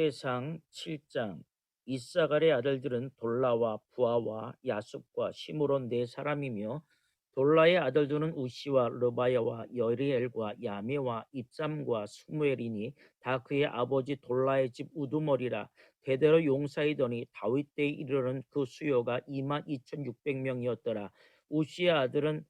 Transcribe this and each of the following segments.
사무엘상 7장. 이사갈의 아들들은 돌라와 부하와 야숲과 시므론 네 사람이며, 돌라의 아들들은 우시와 르바야와 여리엘과 야메와 입삼과 스무엘이니 다 그의 아버지 돌라의 집 우두머리라. 대대로 용사이더니 다윗 때에 이르러는 그 수요가 22,600명이었더라. 우시의 아들은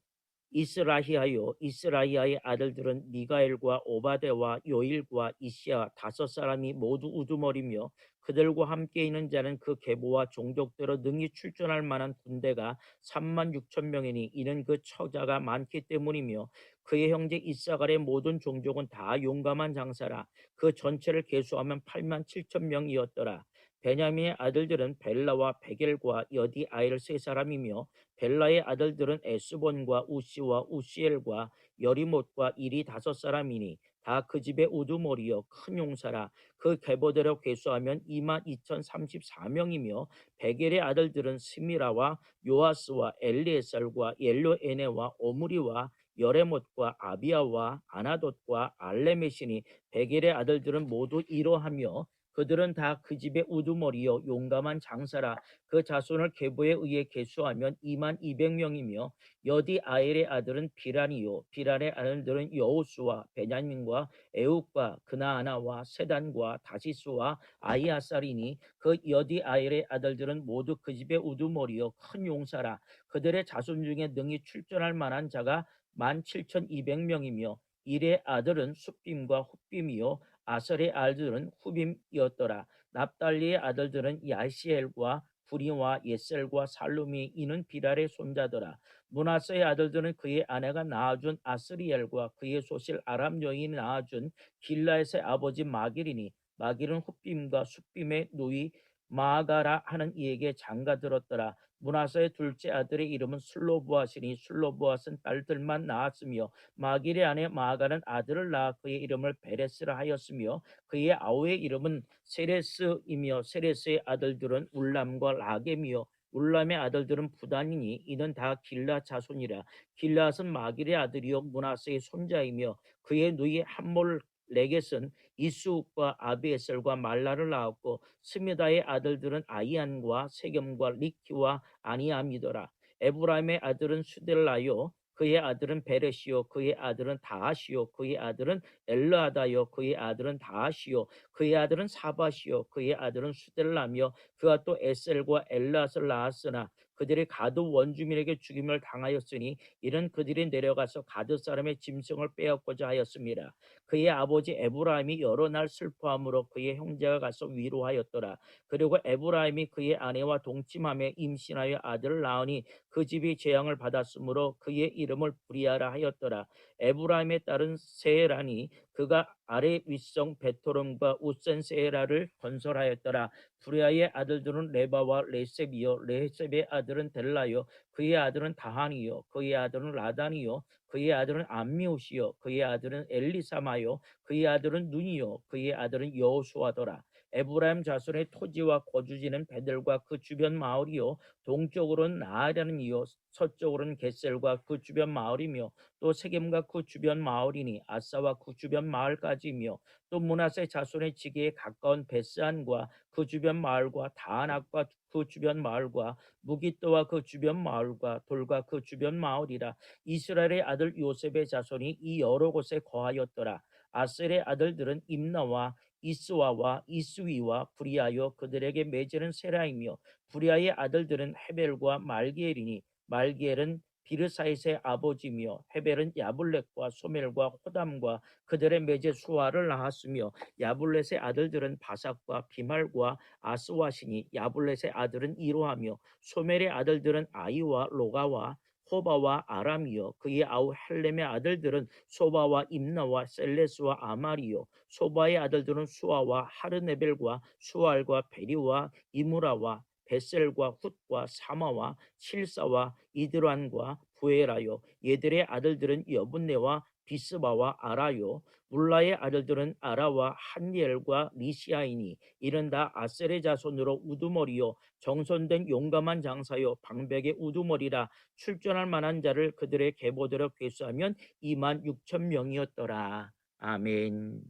이스라히하요, 이스라히아의 아들들은 미가엘과 오바데와 요일과 이시야 다섯 사람이 모두 우두머리며, 그들과 함께 있는 자는 그 계보와 종족대로 능히 출전할 만한 군대가 3만 6천 명이니 이는 그 처자가 많기 때문이며, 그의 형제 이사갈의 모든 종족은 다 용감한 장사라. 그 전체를 계수하면 8만 7천 명이었더라. 베냐민의 아들들은 벨라와 베겔과 여디 아일 세 사람이며, 벨라의 아들들은 에스본과 우시와 우시엘과 여리못과 일이 다섯 사람이니 다 그 집의 우두머리여 큰 용사라. 그 계보대로 계수하면 22,034명이며, 베겔의 아들들은 스미라와 요아스와 엘리에살과 엘로에네와 오므리와 여레못과 아비아와 아나돗과 알레메시니 베겔의 아들들은 모두 이러하며, 그들은 다 그 집의 우두머리요 용감한 장사라. 그 자손을 계보에 의해 계수하면 2만 200명이며, 여디 아엘의 아들은 비란이요 비란의 아들들은 여호수와 베냐민과 에욱과 그나아나와 세단과 다시스와 아이아살이니 그 여디 아엘의 아들들은 모두 그 집의 우두머리요 큰 용사라. 그들의 자손 중에 능히 출전할 만한 자가 17,200명이며, 일의 아들은 숫빔과 훗빔이요 아설의 아들들은 후빔이었더라. 납달리의 아들들은 야시엘과 구리와 예셀과 살룸이 이는 비랄의 손자더라. 므낫세의 아들들은 그의 아내가 낳아준 아스리엘과 그의 소실 아람 여인이 낳아준 길라앗의 아버지 마길이니, 마길은 훗빔과 숫빔의 누이 마아가라 하는 이에게 장가들었더라. 므낫세의 둘째 아들의 이름은 슬로보아시니 슬로보아스는 딸들만 낳았으며, 마길의 아내 마아가는 아들을 낳아 그의 이름을 베레스라 하였으며, 그의 아우의 이름은 세레스이며, 세레스의 아들들은 울람과 라겜이요 울람의 아들들은 부단이니 이는 다 길라 자손이라. 길라앗은 마길의 아들이요 므낫세의 손자이며, 그의 누이 함몰 레겟은 이스욱과 아비에셀과 말라를 낳았고, 스미다의 아들들은 아이안과 세겜과 리키와 아니암이더라. 에브라임의 아들은 수델라요 그의 아들은 베레시요 그의 아들은 다하시요 그의 아들은 엘르아다요 그의 아들은 다하시요 그의 아들은 사바시요 그의 아들은 수델라며, 그가 또 에셀과 엘라스를 낳았으나 그들이 가드 원주민에게 죽임을 당하였으니 이는 그들이 내려가서 가드 사람의 짐승을 빼앗고자 하였습니다. 그의 아버지 에브라임이 여러 날 슬퍼함으로 그의 형제가 가서 위로하였더라. 그리고 에브라임이 그의 아내와 동침하며 임신하여 아들을 낳으니 그 집이 재앙을 받았으므로 그의 이름을 브리아라 하였더라. 에브라임의 딸은 세에라니 그가 아래 윗성 베토름과 우센 세에라를 건설하였더라. 브리아의 아들들은 레바와 레셉이요 레셉의 아들은 델라요 그의 아들은 다한이요 그의 아들은 라단이요 그의 아들은 암미옷이요 그의 아들은 엘리사마요 그의 아들은 눈이요 그의 아들은 여호수아더라. 에브라임 자손의 토지와 거주지는 베델과 그 주변 마을이요 동쪽으로는 나아라는 이요 서쪽으로는 겟셀과 그 주변 마을이며, 또 세겜과 그 주변 마을이니 아사와 그 주변 마을까지이며, 또 므낫세 자손의 지게에 가까운 베스안과 그 주변 마을과 다안악과 그 주변 마을과 무기또와 그 주변 마을과 돌과 그 주변 마을이라. 이스라엘의 아들 요셉의 자손이 이 여러 곳에 거하였더라. 아셀의 아들들은 임나와 이스와와 이스위와 브리아요 그들에게 맺으는 세라이며, 브리아의 아들들은 헤벨과 말기엘이니 말기엘은 비르사이스의 아버지며, 헤벨은 야블렛과 소멜과 호담과 그들의 매제 수아를 낳았으며, 야블렛의 아들들은 바삭과 비말과 아스와시니 야블렛의 아들은 이로하며, 소멜의 아들들은 아이와 로가와 호바와 아람이요 그의 아우 헬렘의 아들들은 소바와 임나와 셀레스와 아마리요, 소바의 아들들은 수아와 하르네벨과 수알과 베리와 이무라와 베셀과 훗과 사마와 실사와 이드란과 부에라요. 얘들의 아들들은 여분네와 비스바와 아라요. 울라의 아들들은 아라와 한니엘과 리시아이니 이는 다 아셀의 자손으로 우두머리요 정손된 용감한 장사요 방백의 우두머리라. 출전할 만한 자를 그들의 계보대로 계수하면 2만 6천 명이었더라. 아멘.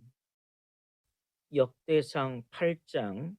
역대상 8장.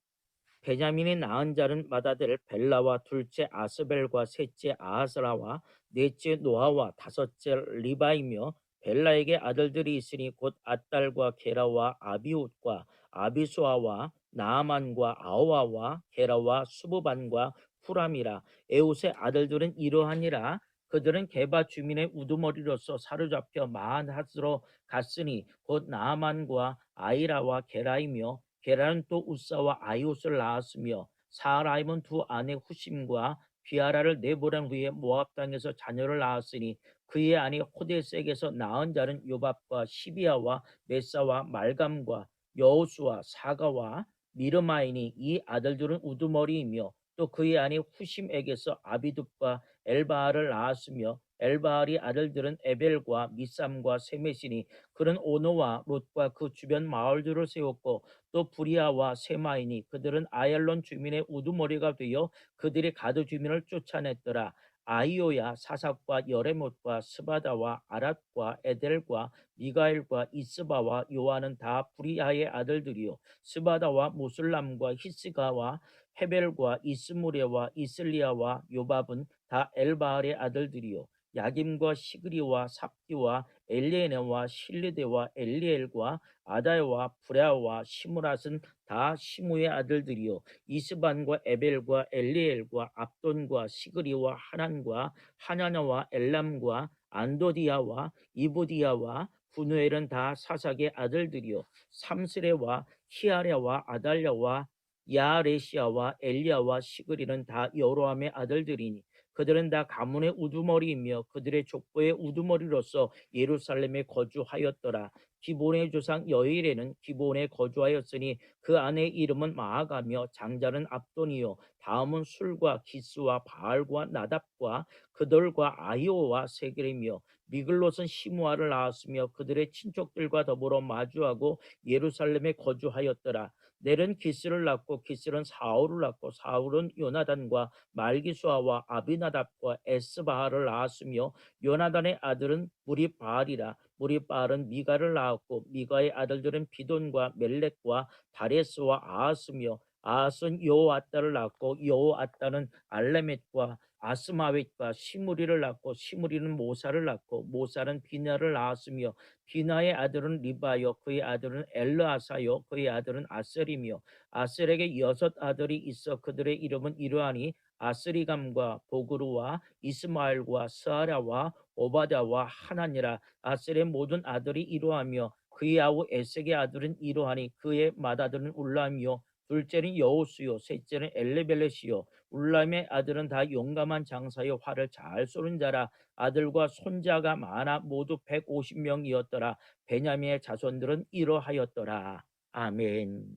베냐민이 낳은 자는 맏아들 벨라와 둘째 아스벨과 셋째 아하스라와 넷째 노아와 다섯째 리바이며, 벨라에게 아들들이 있으니 곧 앗달과 게라와 아비웃과 아비수아와 나아만과 아호아와 게라와 수부반과 후람이라. 에웃의 아들들은 이러하니라. 그들은 게바 주민의 우두머리로서 사로잡혀 마한핫으로 갔으니 곧 나아만과 아이라와 게라이며, 게라는 또 우사와 아이옷을 낳았으며, 사라임은 두 아내 후심과 비아라를 내보낸 후에 모압 땅에서 자녀를 낳았으니, 그의 아내 호데색에서 낳은 자는 요밥과 시비아와 메사와 말감과 여호수와 사가와 미르마이니. 이 아들들은 우두머리이며, 또 그의 아내 후심에게서 아비둡과 엘바알을 낳았으며, 엘바알이 아들들은 에벨과 미삼과 세메시니. 그는 오노와 롯과 그 주변 마을들을 세웠고, 또 부리아와 세마이니. 그들은 아얄론 주민의 우두머리가 되어 그들이 가드 주민을 쫓아냈더라. 아이오야 사삭과 여레못과 스바다와 아랏과 에델과 미가엘과 이스바와 요아는 다 부리아의 아들들이요, 스바다와 무슬람과 히스가와 헤벨과 이스무레와 이슬리아와 요밥은 다 엘바알의 아들들이요, 야김과 시그리와 삽디와 엘리에네와 실리데와 엘리엘과 아다야와 브레아와 시므랏은 다 시무의 아들들이요, 이스반과 에벨과 엘리엘과 압돈과 시그리와 하난과 하나나와 엘람과 안도디아와 이보디아와 분우엘은 다 사삭의 아들들이요, 삼스레와 히아랴와 아달랴와 야레시아와 엘리야와 시그리는 다 여로함의 아들들이니. 그들은 다 가문의 우두머리이며 그들의 족보의 우두머리로서 예루살렘에 거주하였더라. 기본의 조상 여일에는 기본에 거주하였으니 그 아내의 이름은 마아가며 장자는 압돈이요, 다음은 술과 기스와 바알과 나답과 그들과 아이오와 세겔이며, 미글롯은 시므아를 낳았으며 그들의 친족들과 더불어 마주하고 예루살렘에 거주하였더라. 넬은 기스를 낳고 기스는 사울을 낳고 사울은 요나단과 말기수아와 아비나답과 에스바하를 낳았으며, 요나단의 아들은 무리바알이라. 무리바알은 미가를 낳았고 미가의 아들들은 비돈과 멜렉과 다레스와 아하스며, 아하스는 여호아따를 낳고 여호아따는 알레멧과 아스마웻과 시므리를 낳고 시므리는 모사를 낳고 모사는 비나를 낳았으며, 비나의 아들은 리바요 그의 아들은 엘르아사요 그의 아들은 아셀이며, 아셀에게 여섯 아들이 있어 그들의 이름은 이러하니 아스리감과 보그루와 이스마엘과 스아랴와 오바댜와 하나니라. 아셀의 모든 아들이 이러하며 그의 아우 에색의 아들은 이러하니 그의 맏아들은 울람이요, 둘째는 여호수요, 셋째는 엘레벨렛이요. 울람의 아들은 다 용감한 장사요 활을 잘 쏘는 자라. 아들과 손자가 많아 모두 150명이었더라. 베냐민의 자손들은 이러하였더라. 아멘.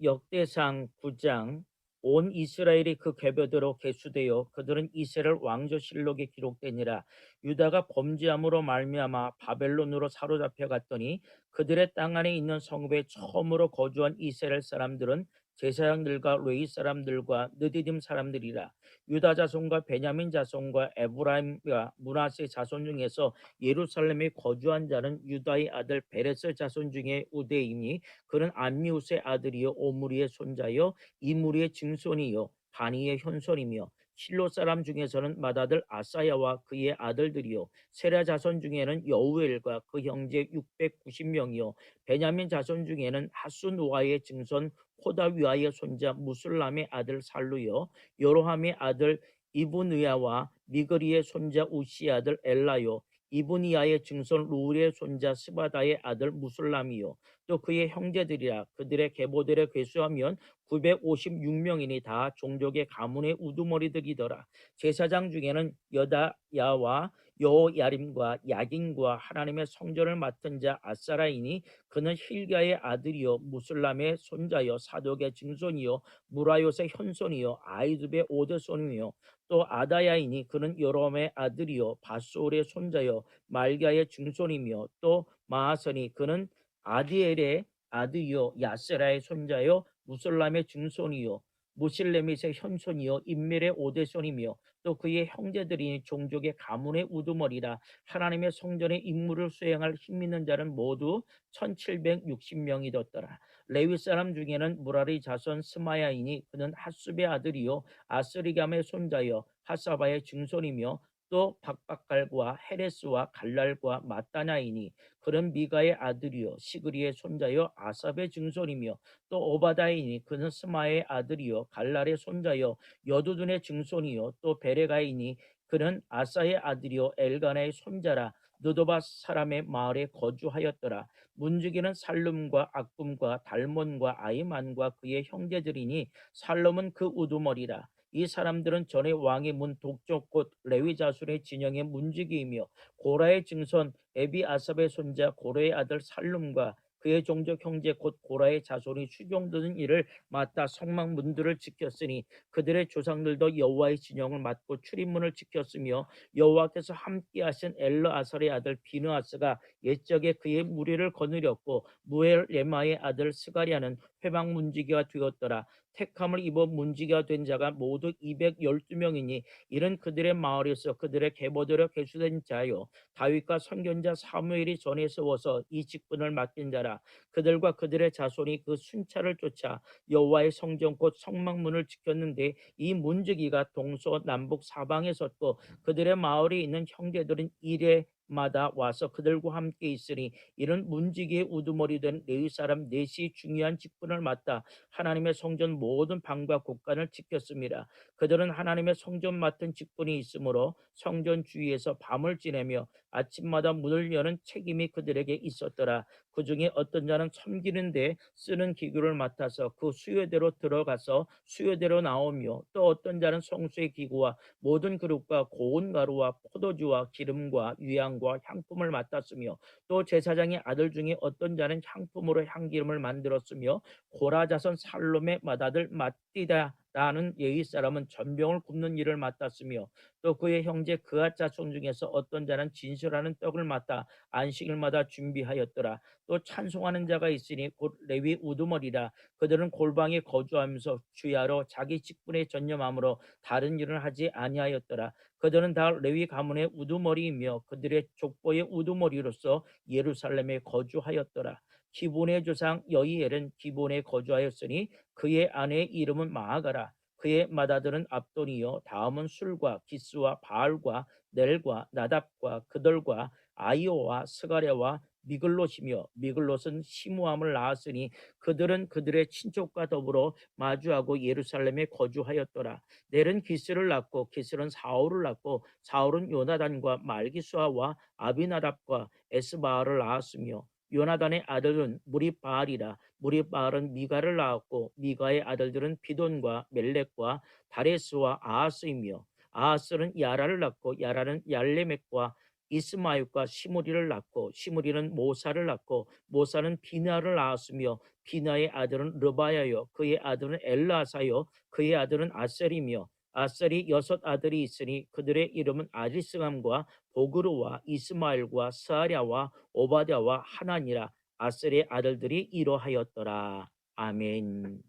역대상 9장. 온 이스라엘이 그 궤변대로 계수되어 그들은 이스라엘 왕조실록에 기록되니라. 유다가 범죄함으로 말미암아 바벨론으로 사로잡혀 갔더니 그들의 땅 안에 있는 성읍에 처음으로 거주한 이스라엘 사람들은 제사장들과 레위 사람들과 느디딤 사람들이라. 유다 자손과 베냐민 자손과 에브라임과 므낫세 자손 중에서 예루살렘에 거주한 자는 유다의 아들 베레스 자손 중에 우대이니, 그는 암미우스의 아들이요 오므리의 손자요 이므리의 증손이요 바니의 현손이며, 실로 사람 중에서는 맏아들 아사야와 그의 아들들이요, 세라 자손 중에는 여우엘과 그 형제 690명이요, 베냐민 자손 중에는 하수노아의 증손 호다위아의 손자 무술람의 아들 살루요, 여로함의 아들 이브느야와 미그리의 손자 우시의 아들 엘라요, 이브니야의 증손 루울의 손자 스바다의 아들 무술람이요, 또 그의 형제들이라. 그들의 계보들에 괴수하면 956명이니 다 종족의 가문의 우두머리들이더라. 제사장 중에는 여다야와 여호야림과 야긴과 하나님의 성전을 맡은 자 아사라이니, 그는 힐가의 아들이요 무슬람의 손자요 사독의 증손이요 무라요의 현손이요 아이두의 오드손이요, 또 아다야이니 그는 여로함의 아들이요 바소울의 손자요 말가의 증손이며, 또 마하선이 그는 아디엘의 아들이요 야세라의 손자요 무솔람의 증손이요 무실레밋의 현손이요 임멜의 오대손이며 또 그의 형제들이 종족의 가문의 우두머리라. 하나님의 성전의 임무를 수행할 힘있는 자는 모두 1760명이 뒀더라. 레위 사람 중에는 무라리 자손 스마야이니 그는 핫숲의 아들이요 아스리감의 손자여 하사바의 증손이며 또 박박갈과 헤레스와 갈랄과 마따냐이니 그는 미가의 아들이요 시그리의 손자여 아삽의 증손이며 또 오바다이니 그는 스마의 아들이요 갈랄의 손자여 여두둔의 증손이요 또 베레가이니 그는 아사의 아들이요 엘가나의 손자라. 느도바 사람의 마을에 거주하였더라. 문지기는 살룸과 악붐과 달몬과 아이만과 그의 형제들이니 살룸은 그 우두머리라. 이 사람들은 전에 왕의 문 동쪽 곧 레위 자손의 진영의 문지기이며 고라의 증손 에비아삽의 손자 고라의 아들 살룸과 그의 종족 형제 곧 고라의 자손이 수종드는 일을 맡아 성막 문들을 지켰으니 그들의 조상들도 여호와의 진영을 맡고 출입문을 지켰으며 여호와께서 함께하신 엘르아살의 아들 비느하스가 옛적에 그의 무리를 거느렸고 무엘 레마의 아들 스가리아는 회막 문지기가 되었더라. 택함을 입어 문지기가 된 자가 모두 212명이니 이는 그들의 마을에서 그들의 계보대로 계수된 자요 다윗과 선견자 사무엘이 전에 세워서 이 직분을 맡긴 자라. 그들과 그들의 자손이 그 순찰을 쫓아 여호와의 성전 곧 성막문을 지켰는데 이 문지기가 동서남북 사방에 섰고 그들의 마을에 있는 형제들은 이레마다 와서 그들과 함께 있으니 이런 문지기의 우두머리 된 레위 사람 넷이 중요한 직분을 맡아 하나님의 성전 모든 방과 곳간을 지켰습니다. 그들은 하나님의 성전 맡은 직분이 있으므로 성전 주위에서 밤을 지내며 아침마다 문을 여는 책임이 그들에게 있었더라. 그 중에 어떤 자는 섬기는데 쓰는 기구를 맡아서 그 수요대로 들어가서 수요대로 나오며 또 어떤 자는 성수의 기구와 모든 그릇과 고운 가루와 포도주와 기름과 위향과 향품을 맡았으며 또 제사장의 아들 중에 어떤 자는 향품으로 향기름을 만들었으며 고라 자손 살롬의 맏아들 마띠다라는 예위 사람은 전병을 굽는 일을 맡았으며 또 그의 형제 그앗 자손 중에서 어떤 자는 진실하는 떡을 맡아 안식일마다 준비하였더라. 또 찬송하는 자가 있으니 곧 레위 우두머리라. 그들은 골방에 거주하면서 주야로 자기 직분에 전념함으로 다른 일을 하지 아니하였더라. 그들은 다 레위 가문의 우두머리이며 그들의 족보의 우두머리로서 예루살렘에 거주하였더라. 기본의 조상 여이엘은 기본에 거주하였으니 그의 아내의 이름은 마아가라. 그의 맏아들은 압돈이요 다음은 술과 기스와 바알과 넬과 나답과 그들과 아이오와 스가랴와 미글롯이며 미글롯은 시무함을 낳았으니 그들은 그들의 친족과 더불어 마주하고 예루살렘에 거주하였더라. 넬은 기스를 낳고 기스는 사울을 낳고 사울은 요나단과 말기수아와 아비나답과 에스바알을 낳았으며 요나단의 아들은 무리바알이라. 무리바알은 미가를 낳았고 미가의 아들들은 비돈과 멜렉과 다레스와 아하스이며 아하스는 야라를 낳고 야라는 얄레멕과 이스마윳과 시므리를 낳고 시므리는 모사를 낳고 모사는 비나를 낳았으며 비나의 아들은 르바야요 그의 아들은 엘라사요 그의 아들은 아셀이며 아셀이 6 아들이 있으니 그들의 이름은 아리스감과 보그르와 이스마엘과 스아랴와 오바댜와 하나니라. 아셀의 아들들이 이러하였더라. 아멘.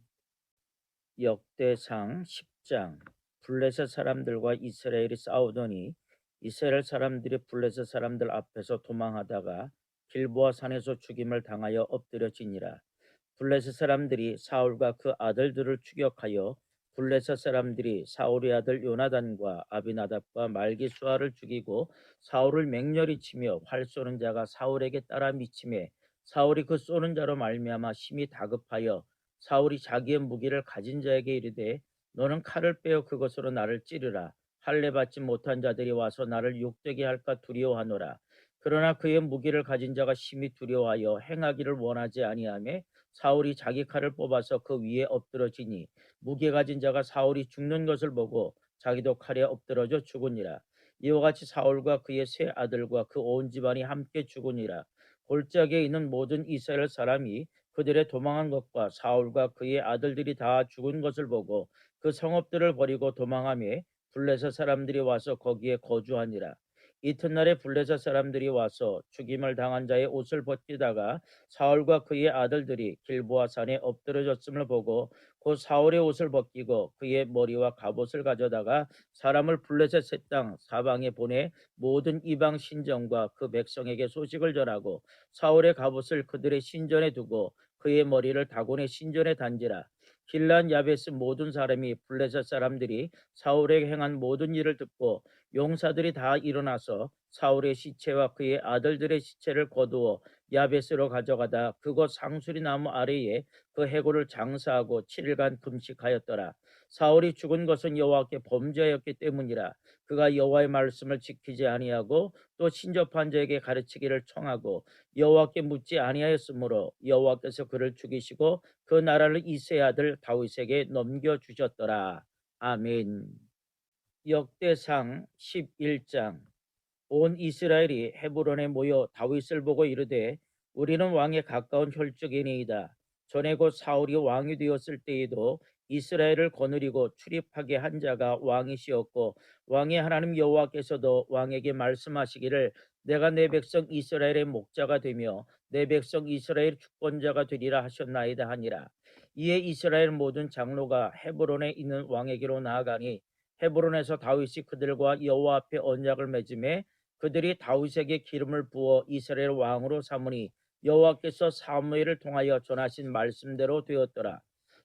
역대상 10장. 블레셋 사람들과 이스라엘이 싸우더니 이스라엘 사람들이 블레셋 사람들 앞에서 도망하다가 길보아 산에서 죽임을 당하여 엎드려지니라. 블레셋 사람들이 사울과 그 아들들을 추격하여 블레셋 사람들이 사울의 아들 요나단과 아비나답과 말기수아를 죽이고 사울을 맹렬히 치며 활 쏘는 자가 사울에게 따라 미치매 사울이 그 쏘는 자로 말미암아 심히 다급하여 사울이 자기의 무기를 가진 자에게 이르되 너는 칼을 빼어 그것으로 나를 찌르라. 할례 받지 못한 자들이 와서 나를 욕되게 할까 두려워하노라. 그러나 그의 무기를 가진 자가 심히 두려워하여 행하기를 원하지 아니하매 사울이 자기 칼을 뽑아서 그 위에 엎드러지니 무게 가진 자가 사울이 죽는 것을 보고 자기도 칼에 엎드러져 죽으니라. 이와 같이 사울과 그의 세 아들과 그 온 집안이 함께 죽으니라. 골짜기에 있는 모든 이스라엘 사람이 그들의 도망한 것과 사울과 그의 아들들이 다 죽은 것을 보고 그 성읍들을 버리고 도망하며 블레셋 사람들이 와서 거기에 거주하니라. 이튿날에 블레셋 사람들이 와서 죽임을 당한 자의 옷을 벗기다가 사울과 그의 아들들이 길보아 산에 엎드러졌음을 보고 곧 사울의 옷을 벗기고 그의 머리와 갑옷을 가져다가 사람을 블레셋 셋 땅 사방에 보내 모든 이방 신정과 그 백성에게 소식을 전하고 사울의 갑옷을 그들의 신전에 두고 그의 머리를 다곤의 신전에 단지라. 길란 야베스 모든 사람이 블레셋 사람들이 사울에게 행한 모든 일을 듣고 용사들이 다 일어나서 사울의 시체와 그의 아들들의 시체를 거두어 야베스로 가져가다 그곳 상수리 나무 아래에 그 해골을 장사하고 7일간 금식하였더라. 사울이 죽은 것은 여호와께 범죄하였기 때문이라. 그가 여호와의 말씀을 지키지 아니하고 또 신접한 자에게 가르치기를 청하고 여호와께 묻지 아니하였으므로 여호와께서 그를 죽이시고 그 나라를 이새의 아들 다윗에게 넘겨주셨더라. 아멘. 역대상 11장. 온 이스라엘이 헤브론에 모여 다윗을 보고 이르되 우리는 왕에 가까운 혈족이니이다. 전에 곧 사울이 왕이 되었을 때에도 이스라엘을 거느리고 출입하게 한 자가 왕이시었고 왕의 하나님 여호와께서도 왕에게 말씀하시기를 내가 내 백성 이스라엘의 목자가 되며 내 백성 이스라엘 주권자가 되리라 하셨나이다 하니라. 이에 이스라엘 모든 장로가 헤브론에 있는 왕에게로 나아가니 헤브론에서 다윗이 그들과 여호와 앞에 언약을 맺음에 그들이 다윗에게 기름을 부어 이스라엘 왕으로 삼으니 여호와께서 사무엘을 통하여 전하신 말씀대로 되었더라.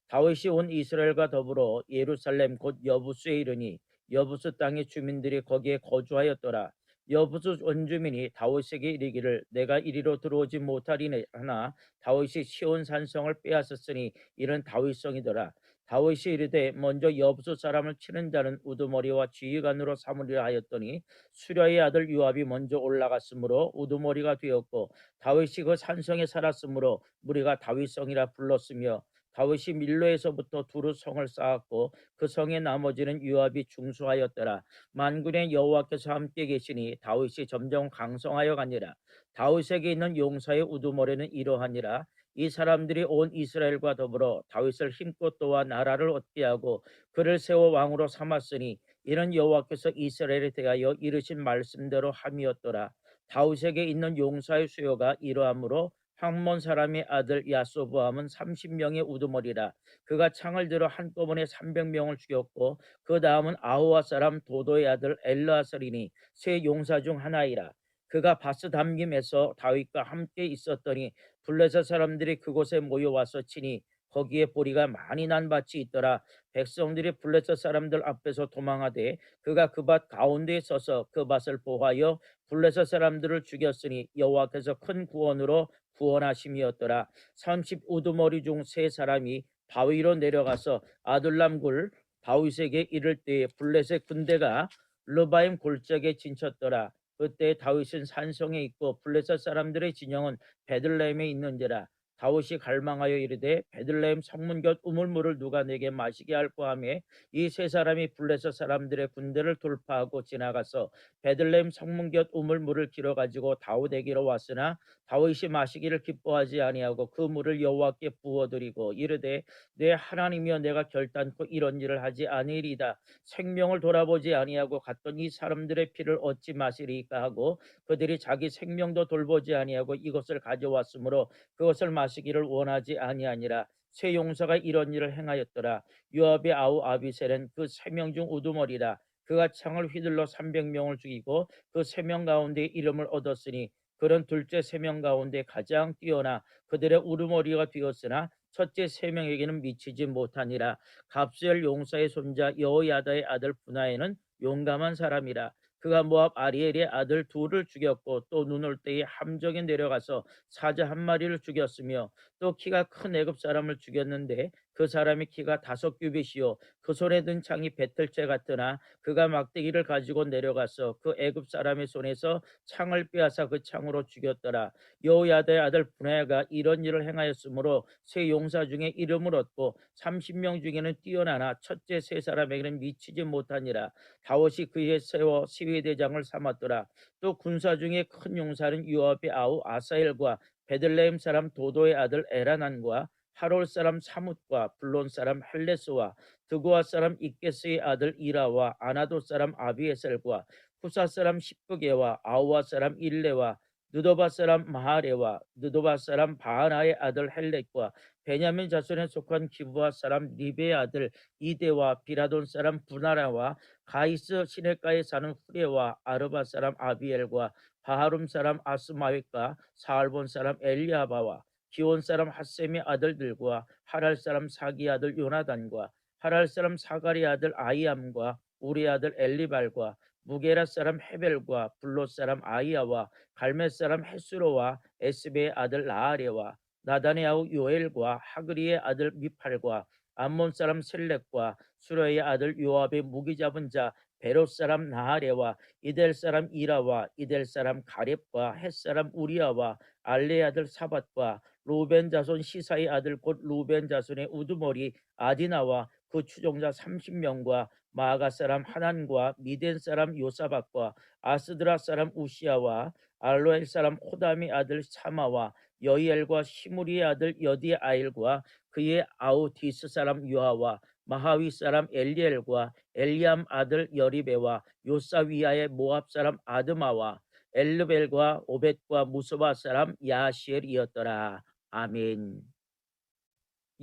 다윗이 온 이스라엘과 더불어 예루살렘 곧 여부수에 이르니 여부수 땅의 주민들이 거기에 거주하였더라. 여부수 원주민이 다윗에게 이르기를 내가 이리로 들어오지 못하리니 하나 다윗이 시온 산성을 빼앗았으니 이는 다윗성이더라. 다윗이 이르되 먼저 여부수 사람을 치는 자는 우두머리와 지휘관으로 삼으리라 하였더니 수랴의 아들 요압이 먼저 올라갔으므로 우두머리가 되었고 다윗이 그 산성에 살았으므로 무리가 다윗성이라 불렀으며 다윗이 밀로에서부터 두루 성을 쌓았고 그 성의 나머지는 요압이 중수하였더라. 만군의 여호와께서 함께 계시니 다윗이 점점 강성하여 가니라. 다윗에게 있는 용사의 우두머리는 이러하니라. 이 사람들이 온 이스라엘과 더불어 다윗을 힘껏 도와 나라를 얻게 하고 그를 세워 왕으로 삼았으니 이는 여호와께서 이스라엘에 대하여 이르신 말씀대로 함이었더라. 다윗에게 있는 용사의 수요가 이러하므로 황몬 사람의 아들 야소보암은 30명의 우두머리라. 그가 창을 들어 한꺼번에 300명을 죽였고 그 다음은 아호와 사람 도도의 아들 엘르아살이니 세 용사 중 하나이라. 그가 바스담김에서 다윗과 함께 있었더니 블레셋 사람들이 그곳에 모여와서 치니 거기에 보리가 많이 난 밭이 있더라. 백성들이 블레셋 사람들 앞에서 도망하되 그가 그 밭 가운데에 서서 그 밭을 보하여 블레셋 사람들을 죽였으니 여호와께서 큰 구원으로 구원하심이었더라. 30 우두머리 중 세 사람이 바위로 내려가서 아둘람 굴 다윗에게 이를 때에 블레셋 군대가 르바임 골짜기에 진쳤더라. 그때 다윗은 산성에 있고 블레셋 사람들의 진영은 베들레헴에 있는지라. 다윗이 갈망하여 이르되 베들레헴 성문 곁 우물물을 누가 내게 마시게 할까 하며 이 세 사람이 블레셋 사람들의 군대를 돌파하고 지나가서 베들레헴 성문 곁 우물물을 길어 가지고 다윗에게로 왔으나 다윗이 마시기를 기뻐하지 아니하고 그 물을 여호와께 부어드리고 이르되 내 하나님이여 내가 결단코 이런 일을 하지 아니리이다. 생명을 돌아보지 아니하고 갔던 이 사람들의 피를 얻지 마시리까 하고 그들이 자기 생명도 돌보지 아니하고 이것을 가져왔으므로 그것을 마시기를 원하지 아니하니라. 세 용사가 이런 일을 행하였더라. 요압의 아우 아비셀은 그 세 명 중 우두머리라. 그가 창을 휘둘러 300명을 죽이고 그 세 명 가운데 이름을 얻었으니 그런 둘째 세 명 가운데 가장 뛰어나 그들의 우두머리가 되었으나 첫째 세 명에게는 미치지 못하니라. 갑수엘 용사의 손자 여호야다의 아들 분하에는 용감한 사람이라. 그가 모압 아리엘의 아들 둘을 죽였고 또 눈 올 때에 함정에 내려가서 사자 한 마리를 죽였으며 또 키가 큰 애굽 사람을 죽였는데 그 사람의 키가 5규빗이요 그 손에 든 창이 배틀째 같으나 그가 막대기를 가지고 내려가서 그 애굽 사람의 손에서 창을 빼앗아 그 창으로 죽였더라. 여호야다의 아들 분하야가 이런 일을 행하였으므로 세 용사 중에 이름을 얻고 30명 중에는 뛰어나나 첫째 세 사람에게는 미치지 못하니라. 다윗이 그에 세워 시위대장을 삼았더라. 또 군사 중에 큰 용사는 요압의 아우 아사엘과 베들레헴 사람 도도의 아들 에라난과 하롤 사람 사뭇과 블론 사람 헬레스와 드고아 사람 이게스의 아들 이라와 아나도 사람 아비에셀과 후사 사람 십부게와 아우와 사람 일레와 느도바 사람 마하레와 느도바 사람 바하나의 아들 헬렉과 베냐민 자손에 속한 기브아 사람 리베의 아들 이데와 비라돈 사람 분하라와 가이스 시내가에 사는 후레와 아르바 사람 아비엘과 바하룸 사람 아스마웻과 사알본 사람 엘리아바와 기온 사람 핫셈의 아들들과 하랄 사람 사기 아들 요나단과 하랄 사람 사가리 아들 아이암과 우리 아들 엘리발과 무게라 사람 헤벨과 블롯 사람 아이야와 갈멜 사람 헤스로와 에스베의 아들 라아레와 나단의 아우 요엘과 하그리의 아들 미팔과 암몬 사람 셀렉과 수레의 아들 요압의 무기 잡은 자 베롯 사람 나하레와 이델 사람 이라와 이델 사람 가렙과 헷 사람 우리아와 알레의 아들 사밧과 루벤 자손 시사의 아들 곧 루벤 자손의 우두머리 아디나와 그 추종자 30명과 마아가 사람 하난과 미덴 사람 요사박과 아스드라 사람 우시아와 알로엘 사람 호담의 아들 사마와 여이엘과 시무리의 아들 여디아일과 그의 아우디스 사람 요아와 마하위 사람 엘리엘과 엘리암 아들 여리베와 요사위아의 모압 사람 아드마와 엘르벨과 오벳과 무스바 사람 야시엘이었더라. 아멘.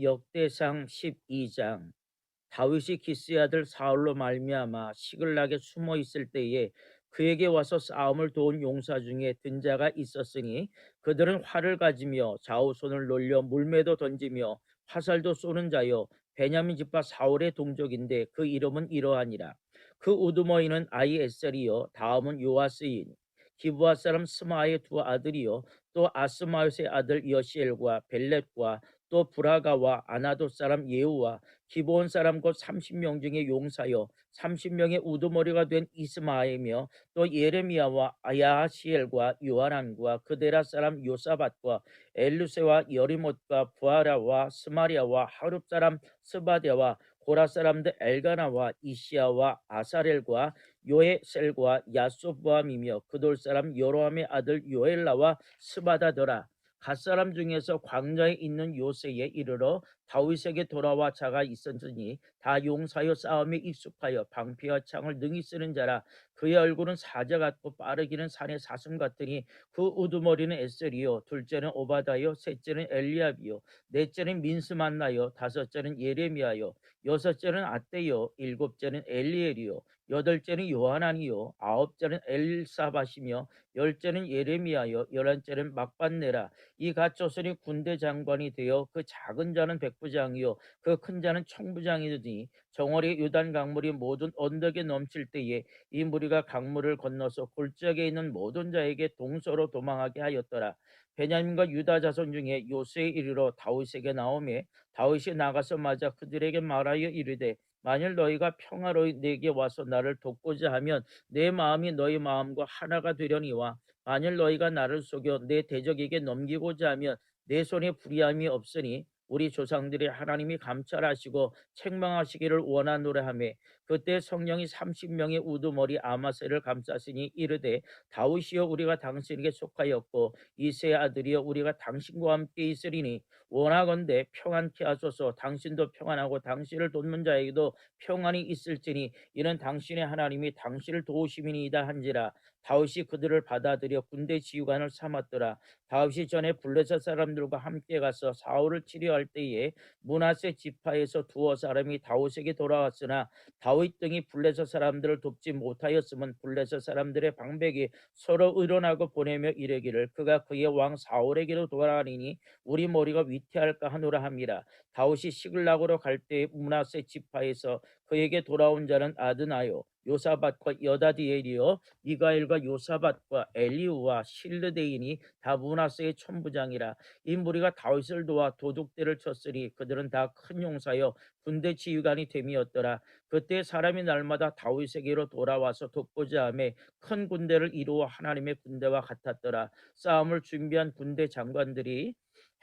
역대상 12장. 다윗이 기스의 아들 사울로 말미암아 시글락에 숨어 있을 때에 그에게 와서 싸움을 도운 용사 중에 든 자가 있었으니 그들은 활을 가지며 좌우손을 놀려 물매도 던지며 화살도 쏘는 자요 베냐민 집파 사울의 동족인데 그 이름은 이러하니라. 그 우두머리는 아이에셀이요 다음은 요아스인 기브아 사람 스마의 두 아들이요 또 아스마웻의 아들 여시엘과 벨렛과 또 브라가와 아나도 사람 예후와 기브온 사람 곧 30명 중에 용사여 30명의 우두머리가 된 이스마엘이며 또 예레미야와 야하시엘과 요하난과 그데라 사람 요사밧과 엘루세와 여리못과 부하라와 스마리아와 하룹 사람 스바데와 고라 사람들 엘가나와 이시야와 아사렐과 요에셀과 야소보암이며 그돌 사람 여로함의 아들 요엘라와 스바다더라. 갓사람 중에서 광야에 있는 요새에 이르러 다윗에게 돌아와 자가 있었으니 다 용사여 싸움에 익숙하여 방패와 창을 능히 쓰는 자라. 그의 얼굴은 사자 같고 빠르기는 산의 사슴 같으니 그 우두머리는 에셀이요 둘째는 오바다요 셋째는 엘리압이요 넷째는 민스만나요 다섯째는 예레미야요 여섯째는 아떼요 일곱째는 엘리엘이요 여덟째는 요하난이요 아홉째는 엘사밧이며 열째는 예레미야요 열한째는 막반네라. 이 갓조선이 군대 장관이 되어 그 작은 자는 백부장이요 그 큰 자는 청부장이더니 정월이 요단 강물이 모든 언덕에 넘칠 때에 이 무리가 강물을 건너서 골짜기에 있는 모든 자에게 동서로 도망하게 하였더라. 베냐민과 유다 자손 중에 요새에 이르러 다윗에게 나오매 다윗이 나가서 맞아 그들에게 말하여 이르되 만일 너희가 평화로 내게 와서 나를 돕고자 하면 내 마음이 너희 마음과 하나가 되려니와 만일 너희가 나를 속여 내 대적에게 넘기고자 하면 내 손에 불의함이 없으니 우리 조상들의 하나님이 감찰하시고 책망하시기를 원하노라 하매 그때 성령이 30명의 우두머리 아마셀을 감싸시니 이르되 다윗이여 우리가 당신에게 속하였고 이새의 아들이여 우리가 당신과 함께 있으리니 원하건대 평안케 하소서. 당신도 평안하고 당신을 돕는 자에게도 평안이 있을지니 이는 당신의 하나님이 당신을 도우심이니이다 한지라. 다윗이 그들을 받아들여 군대 지휘관을 삼았더라. 다윗이 전에 블레셋 사람들과 함께 가서 사울을 치료할 때에 므낫세 지파에서 두어 사람이 다윗에게 돌아왔으나 다윗 등이 블레셋 사람들을 돕지 못하였음은 블레셋 사람들의 방백이 서로 의논하고 보내며 이르기를 그가 그의 왕 사울에게로 돌아가니 우리 머리가 위태할까 하노라 함이라. 다윗이 시글락으로 갈 때에 므낫세 지파에서 그에게 돌아온 자는 아드나요 요사밧과 여다디엘이요 미가엘과 요사밧과 엘리우와 실르데인이 다 므낫세의 천부장이라. 이 무리가 다윗을 도와 도둑들을 쳤으니 그들은 다 큰 용사여 군대 지휘관이 됨이었더라. 그때 사람이 날마다 다윗에게로 돌아와서 돕고자 하며 큰 군대를 이루어 하나님의 군대와 같았더라. 싸움을 준비한 군대 장관들이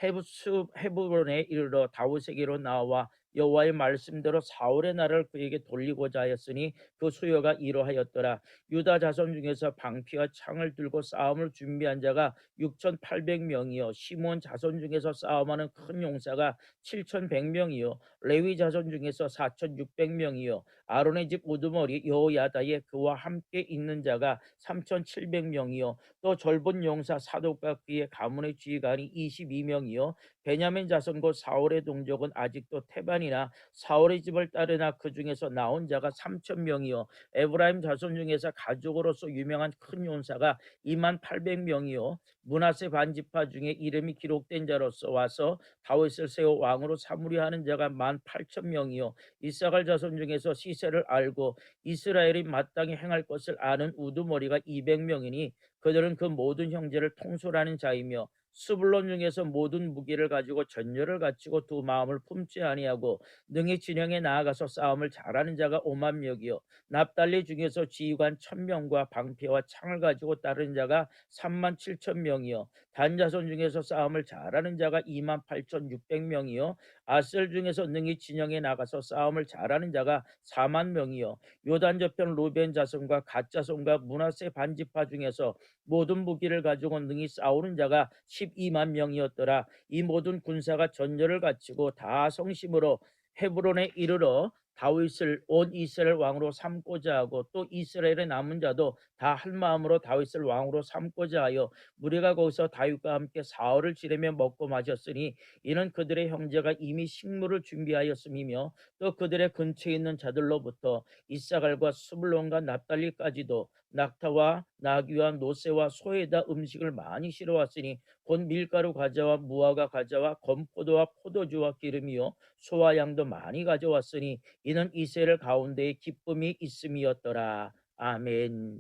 헤브론에 이르러 다윗에게로 나와 여호와의 말씀대로 사울의 나라를 그에게 돌리고자 하였으니 그 수요가 이러하였더라. 유다 자손 중에서 방피와 창을 들고 싸움을 준비한 자가 6,800명이요 시몬 자손 중에서 싸움하는 큰 용사가 7,100명이요 레위 자손 중에서 4,600명이요 아론의 집 우두머리 여호야다에 그와 함께 있는 자가 3,700명이요 또 젊은 용사 사독과 그의 가문의 지휘관이 22명이요 베냐민 자손 곧 사울의 동족은 아직도 태반이나 사울의 집을 따르나 그 중에서 나온 자가 3,000명이요 에브라임 자손 중에서 가족으로서 유명한 큰 용사가 28,000명이요 므낫세 반지파 중에 이름이 기록된 자로서 와서 다윗을 세워 왕으로 삼으려 하는 자가 18,000명이요 이사갈 자손 중에서 시세를 알고 이스라엘이 마땅히 행할 것을 아는 우두머리가 200명이니 그들은 그 모든 형제를 통솔하는 자이며 스불론 중에서 모든 무기를 가지고 전열을 갖추고 두 마음을 품지 아니하고 능히 진영에 나아가서 싸움을 잘하는 자가 50,000명이요 납달리 중에서 지휘관 1,000명과 방패와 창을 가지고 따르는 자가 37,000명이요 단 자손 중에서 싸움을 잘하는 자가 28,600명이요 아셀 중에서 능히 진영에 나가서 싸움을 잘하는 자가 40,000명이요 요단 저편 루벤 자손과 갓 자손과 므낫세 반지파 중에서 모든 무기를 가지고 능히 싸우는 자가 120,000명이었더라. 이 모든 군사가 전열을 갖추고 다 성심으로 헤브론에 이르러 다윗을 온 이스라엘 왕으로 삼고자 하고 또 이스라엘의 남은 자도 다 한 마음으로 다윗을 왕으로 삼고자 하여 무리가 거기서 다윗과 함께 사흘을 지내며 먹고 마셨으니 이는 그들의 형제가 이미 식물을 준비하였음이며 또 그들의 근처에 있는 자들로부터 이사갈과 스불론과 납달리까지도 낙타와 나귀와 노새와 소에다 음식을 많이 실어왔으니 곧 밀가루 과자와 무화과 과자와 건포도와 포도주와 기름이요 소와 양도 많이 가져왔으니 이는 이스라엘 가운데에 기쁨이 있음이었더라. 아멘.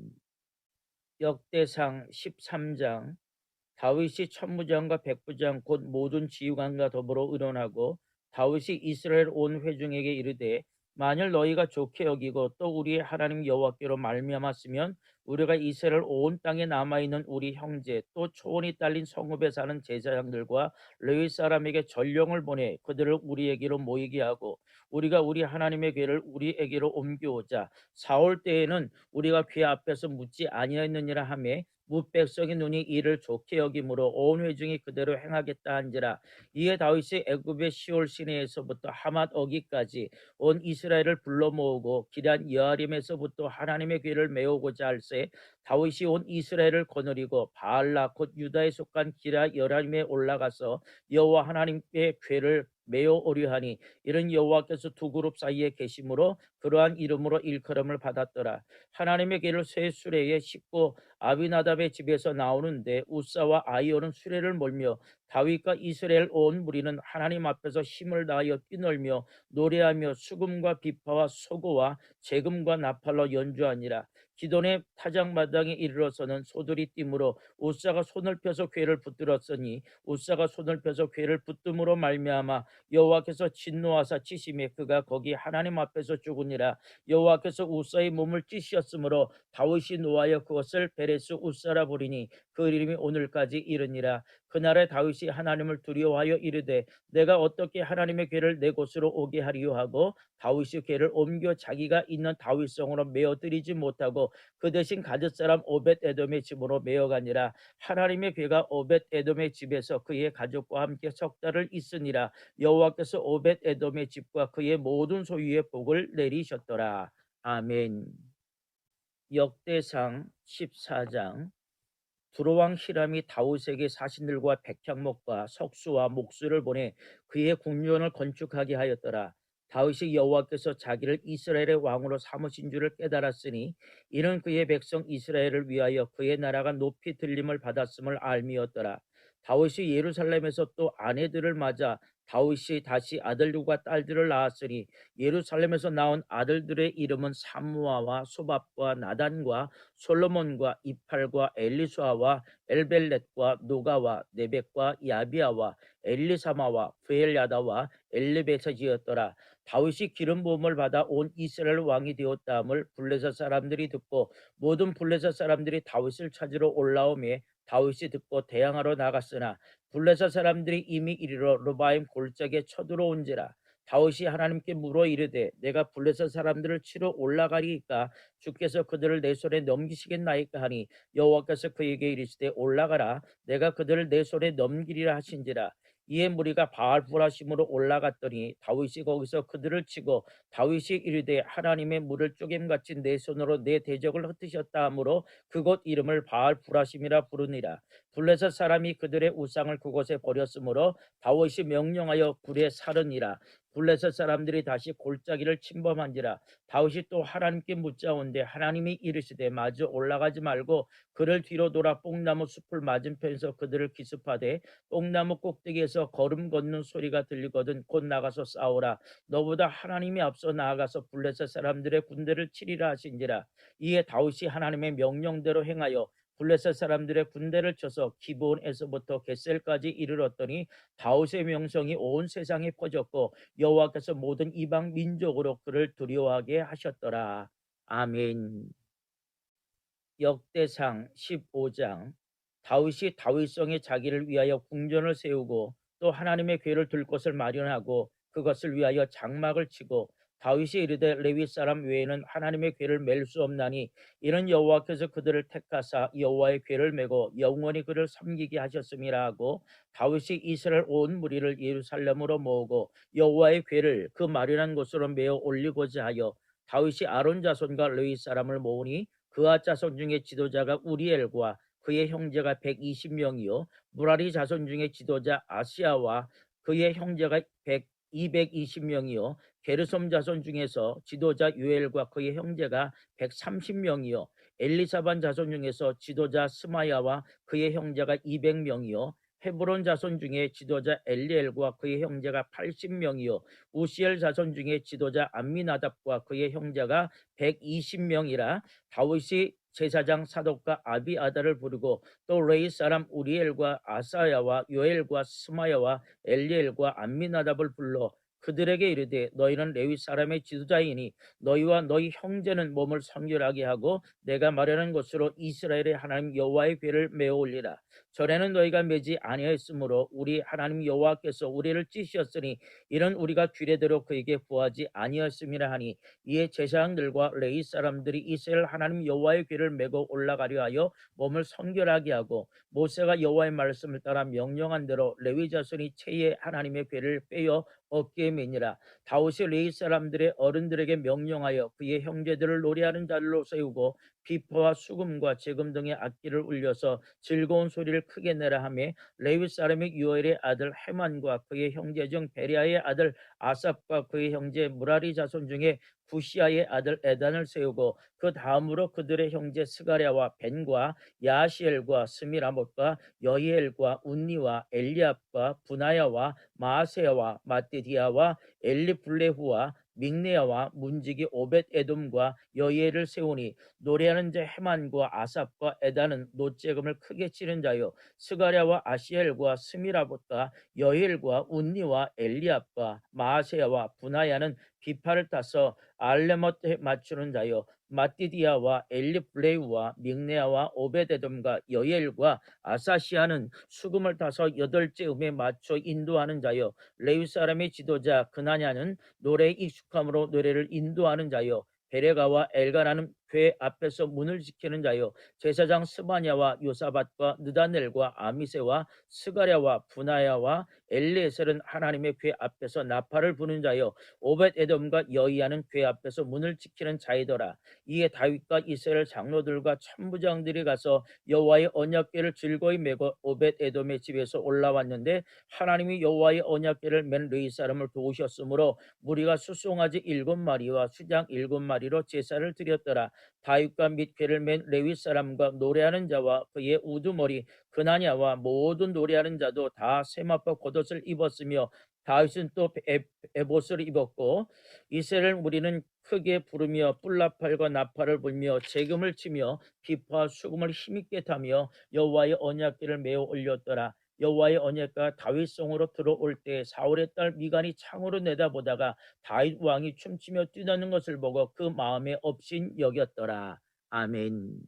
역대상 13장. 다윗이 천부장과 백부장 곧 모든 지휘관과 더불어 의논하고 다윗이 이스라엘 온 회중에게 이르되 만일 너희가 좋게 여기고 또 우리의 하나님 여호와께로 말미암았으면 우리가 이스라엘 온 땅에 남아있는 우리 형제 또 초원이 딸린 성읍에 사는 제사장들과 레위 사람에게 전령을 보내 그들을 우리에게로 모이게 하고 우리가 우리 하나님의 궤를 우리에게로 옮겨오자. 사올 때에는 우리가 궤 앞에서 묻지 아니하였느니라 하매 뭇 백성의 눈이 이를 좋게 여김으로 온 회중이 그대로 행하겠다 한지라. 이에 다윗이 애굽의 시올 시내에서부터 하맛 어기까지 온 이스라엘을 불러 모으고 기럇 여아림에서부터 하나님의 궤를 메우고자 할세 다윗이 온 이스라엘을 거느리고 바알라 곧 유다에 속한 기럇 여아림에 올라가서 여호와 하나님의 궤를 메어 오려 하니 이는 여호와께서 두 그룹 사이에 계심으로 그러한 이름으로 일컬음을 받았더라. 하나님의 궤를 새 수레에 싣고 아비나답의 집에서 나오는데 우사와 아이오는 수레를 몰며 다윗과 이스라엘 온 무리는 하나님 앞에서 힘을 다하여 뛰놀며 노래하며 수금과 비파와 소고와 재금과 나팔로 연주하니라. 기돈의 타작마당에 이르러서는 소들이 뛰므로 우사가 손을 펴서 궤를 붙들었으니 우사가 손을 펴서 궤를 붙듦으로 말미암아 여호와께서 진노하사 치심에 그가 거기 하나님 앞에서 죽으니라. 여호와께서 우사의 몸을 찢으셨으므로 다윗이 노하여 그것을 베레스 우사라 부리니 그 이름이 오늘까지 이르니라. 그날에 다윗이 하나님을 두려워하여 이르되 내가 어떻게 하나님의 궤를 내 곳으로 오게 하리요 하고 다윗이 궤를 옮겨 자기가 있는 다윗성으로 메어들이지 못하고 그 대신 가드 사람 오벳 에돔의 집으로 메어가니라. 하나님의 궤가 오벳 에돔의 집에서 그의 가족과 함께 석 달을 있으니라. 여호와께서 오벳 에돔의 집과 그의 모든 소유의 복을 내리셨더라. 아멘. 역대상 14장. 두로왕 히람이 다윗에게 사신들과 백향목과 석수와 목수를 보내 그의 궁전을 건축하게 하였더라. 다윗이 여호와께서 자기를 이스라엘의 왕으로 삼으신 줄을 깨달았으니 이는 그의 백성 이스라엘을 위하여 그의 나라가 높이 들림을 받았음을 알미였더라. 다윗이 예루살렘에서 또 아내들을 맞아 다윗이 다시 아들들과 딸들을 낳았으니 예루살렘에서 나온 아들들의 이름은 삼무아와 소밥과 나단과 솔로몬과 이팔과 엘리수아와 엘벨렛과 노가와 네벡과 야비아와 엘리사마와 부엘야다와 엘리베셋이었더라. 다윗이 기름 부음을 받아 온 이스라엘 왕이 되었다함을 블레셋 사람들이 듣고 모든 블레셋 사람들이 다윗을 찾으러 올라오매 다윗이 듣고 대항하러 나갔으나 블레셋 사람들이 이미 이르러 르바임 골짜기에 쳐들어온지라. 다윗이 하나님께 물어 이르되 내가 블레셋 사람들을 치러 올라가리이까 주께서 그들을 내 손에 넘기시겠나이까 하니 여호와께서 그에게 이르시되 올라가라 내가 그들을 내 손에 넘기리라 하신지라. 이에 무리가 바알브라심으로 올라갔더니 다윗이 거기서 그들을 치고 다윗이 이르되 하나님의 물을 쪼개같이 내 손으로 내 대적을 흩으셨다 하므로 그곳 이름을 바알브라심이라 부르니라. 블레셋 사람이 그들의 우상을 그곳에 버렸으므로 다윗이 명령하여 굴에 살으니라. 블레셋 사람들이 다시 골짜기를 침범한지라. 다윗이 또 하나님께 묻자온데 하나님이 이르시되 마주 올라가지 말고 그를 뒤로 돌아 뽕나무 숲을 맞은편에서 그들을 기습하되 뽕나무 꼭대기에서 걸음 걷는 소리가 들리거든 곧 나가서 싸우라. 너보다 하나님이 앞서 나아가서 블레셋 사람들의 군대를 치리라 하신지라. 이에 다윗이 하나님의 명령대로 행하여 블레셋 사람들의 군대를 쳐서 기브온에서부터 겟셀까지 이르렀더니 다윗의 명성이 온 세상에 퍼졌고 여호와께서 모든 이방 민족으로 그를 두려워하게 하셨더라. 아멘. 역대상 15장. 다윗이 다윗성에 자기를 위하여 궁전을 세우고 또 하나님의 궤를 둘 곳을 마련하고 그것을 위하여 장막을 치고 다윗이 이르되 레위 사람 외에는 하나님의 궤를 맬 수 없나니 이는 여호와께서 그들을 택하사 여호와의 궤를 메고 영원히 그를 섬기게 하셨음이라 하고 다윗이 이스라엘 온 무리를 예루살렘으로 모으고 여호와의 궤를 그 마련한 곳으로 메어 올리고자 하여 다윗이 아론 자손과 레위 사람을 모으니 그아 자손 중에 지도자가 우리엘과 그의 형제가 120명이요 무라리 자손 중에 지도자 아시아와 그의 형제가 220명이요 게르솜 자손 중에서 지도자 유엘과 그의 형제가 130명이요 엘리사반 자손 중에서 지도자 스마야와 그의 형제가 200명이요 헤브론 자손 중에 지도자 엘리엘과 그의 형제가 80명이요 우시엘 자손 중에 지도자 암미나답과 그의 형제가 120명이라. 다윗이 제사장 사독과 아비아달을 부르고 또 레이 사람 우리엘과 아사야와 요엘과 스마야와 엘리엘과 암미나답을 불러 그들에게 이르되 너희는 레위 사람의 지도자이니 너희와 너희 형제는 몸을 성결하게 하고 내가 마련한 곳으로 이스라엘의 하나님 여호와의 궤를 메어 올리라. 전에는 너희가 매지 아니하였으므로 우리 하나님 여호와께서 우리를 찢으셨으니 이는 우리가 규례대로 그에게 구하지 아니하였음이라 하니 이에 제사장들과 레위 사람들이 이스라엘 하나님 여호와의 궤를 메고 올라가려 하여 몸을 성결하게 하고 모세가 여호와의 말씀을 따라 명령한 대로 레위 자손이 채에 하나님의 궤를 빼어 어깨에 매니라. 다윗이 레위 사람들의 어른들에게 명령하여 그의 형제들을 노래하는 자리로 세우고 비파와 수금과 재금 등의 악기를 울려서 즐거운 소리를 크게 내라 하며 레위 사람의 요엘의 아들 헤만과 그의 형제 중 베리아의 아들 아삽과 그의 형제 무라리 자손 중에 부시아의 아들 에단을 세우고 그 다음으로 그들의 형제 스가랴와 벤과 야시엘과 스미라못과 여히엘과 운니와 엘리압과 분하야와 마아세야와 마띠디아와 엘리블레후와 믹네야와 문지기 오벳 에돔과 여히엘을 세우니 노래하는 자 헤만과 아삽과 에단은 노재금을 크게 치는 자요 스가랴와 아시엘과 스미라봇과 여히엘과 운니와 엘리압과 마아세야와 분하야는 비파를 따서 알레못에 맞추는 자요 마띠디아와 엘리블레우와 믹네아와 오베데돔과 여엘과 아사시아는 수금을 타서 8째 음에 맞춰 인도하는 자요 레위 사람의 지도자 그나냐는 노래에 익숙함으로 노래를 인도하는 자요 베레가와 엘가나는 궤 앞에서 문을 지키는 자요 제사장 스바냐와 요사밧과 느다넬과 아미세와 스가랴와 분하야와 엘리에셀은 하나님의 궤 앞에서 나팔을 부는 자요 오벳 에돔과 여이야는 궤 앞에서 문을 지키는 자이더라. 이에 다윗과 이스라엘 장로들과 천부장들이 가서 여호와의 언약궤를 즐거이 메고 오벳 에돔의 집에서 올라왔는데 하나님이 여호와의 언약궤를 맨 레위 사람을 도우셨으므로 무리가 수송아지 7마리와 수장 7마리로 제사를 드렸더라. 다윗과 및 궤를 맨 레위 사람과 노래하는 자와 그의 우두머리 그나냐와 모든 노래하는 자도 다 세마포 겉옷을 입었으며 다윗은 또 에봇을 입었고 이스라엘 무리는 크게 부르며 뿔나팔과 나팔을 불며 재금을 치며 비파와 수금을 힘있게 타며 여호와의 언약궤를 메어 올렸더라. 여호와의 언약궤가 다윗성으로 들어올 때 사울의 딸 미간이 창으로 내다보다가 다윗 왕이 춤추며 뛰노는 것을 보고 그 마음에 업신 여겼더라. 아멘.